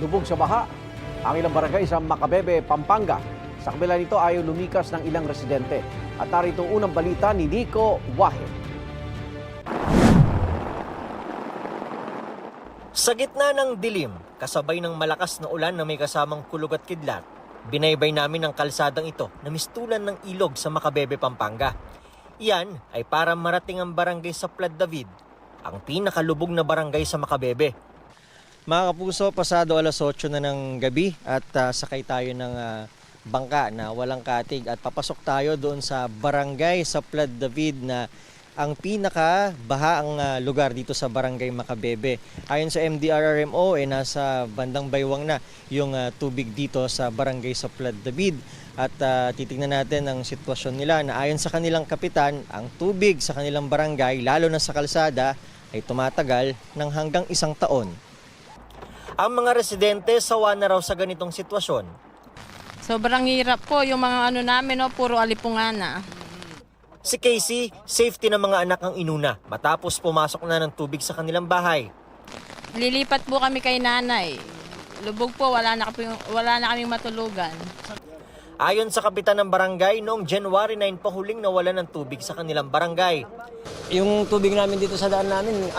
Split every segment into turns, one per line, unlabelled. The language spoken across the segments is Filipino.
lubog sa baha ang ilang barangay sa Macabebe, Pampanga. Sa kabila nito ayaw lumikas ng ilang residente. At narito ang unang balita ni Nico Wahid.
Sa gitna ng dilim, kasabay ng malakas na ulan na may kasamang kulog at kidlat, binaybay namin ang kalsadang ito na mistulan ng ilog sa Macabebe, Pampanga. Iyan ay para marating ang barangay sa Plad David, ang pinakalubog na barangay sa Macabebe. Mga kapuso, pasado alas 8 na ng gabi at sakay tayo ng bangka na walang katig at papasok tayo doon sa barangay sa Plad David na ang pinakabahaang lugar dito sa barangay Macabebe. Ayon sa MDRRMO, nasa bandang baywang na yung tubig dito sa barangay sa Plad David. At titignan natin ang sitwasyon nila na ayon sa kanilang kapitan, ang tubig sa kanilang barangay, lalo na sa kalsada, ay tumatagal ng hanggang 1 taon. Ang mga residente sawa na raw sa ganitong sitwasyon.
Sobrang hirap po yung mga namin, puro alipungan na.
Si Casey, safety ng mga anak ang inuna matapos pumasok na ng tubig sa kanilang bahay.
Lilipat po kami kay nanay. Lubog po, wala na kaming matulugan.
Ayon sa kapitan ng barangay, noong January 9 pa huling nawalan ng tubig sa kanilang barangay.
Yung tubig namin dito sa daan namin,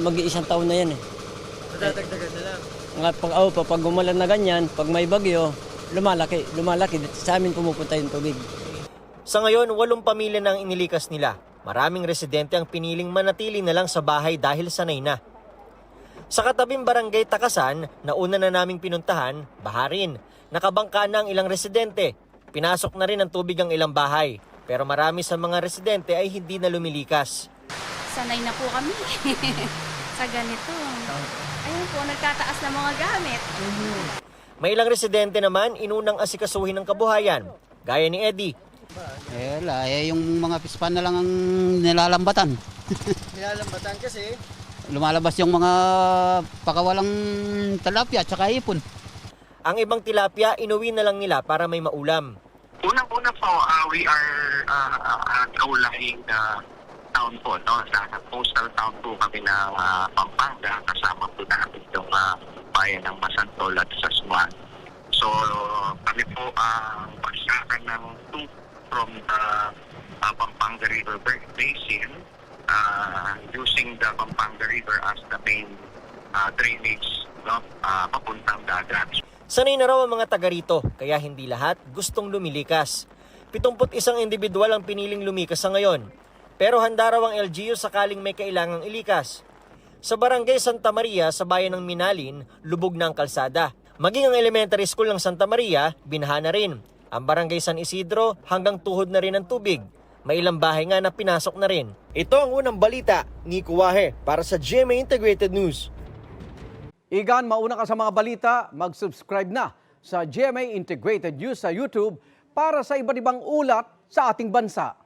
mag-iisang taon na yan eh.
Dadagdagan na lang.
Pag umulan na ganyan, pag may bagyo, lumalaki. Sa amin pumupunta yung tubig.
Sa ngayon, 8 pamilya na ang inilikas nila. Maraming residente ang piniling manatili na lang sa bahay dahil sanay na. Sa katabing barangay Takasan, na una na naming pinuntahan, baha rin. Nakabangka na ang ilang residente. Pinasok na rin ng tubig ang ilang bahay. Pero marami sa mga residente ay hindi na lumilikas.
Sanay na po kami sa ganito. Ayun po, nagtataas na mga gamit.
May ilang residente naman inunang asikasuhin ng kabuhayan. Gaya ni Eddie.
Yung mga pispan na lang ang nilalambatan.
Nilalambatan kasi?
Lumalabas yung mga pakawalang tilapia at saka ipon.
Ang ibang tilapia, inuwi na lang nila para may maulam.
Unang-una po, we are kaulahing town po, no? Sa coastal town po kami ng Pampanga, kasama po namin yung bayan ng Masantol at Sasmuan. So, kami po ang pagsakan ng tubig from the Pampanga River Basin using the Pampanga River as the main drainage, no? Papuntang dagat.
Sanay na raw ang mga taga rito, kaya hindi lahat gustong lumilikas. 71 individual ang piniling lumikas sa ngayon. Pero handa raw ang LGU sakaling may kailangang ilikas. Sa barangay Santa Maria sa bayan ng Minalin, lubog na ang kalsada. Maging ang elementary school ng Santa Maria, binaha na rin. Ang barangay San Isidro, hanggang tuhod na rin ang tubig. May ilang bahay nga na pinasok na rin. Ito ang unang balita, Nico Wahid, para sa GMA Integrated News.
Igan, mauna ka sa mga balita, mag-subscribe na sa GMA Integrated News sa YouTube para sa iba't ibang ulat sa ating bansa.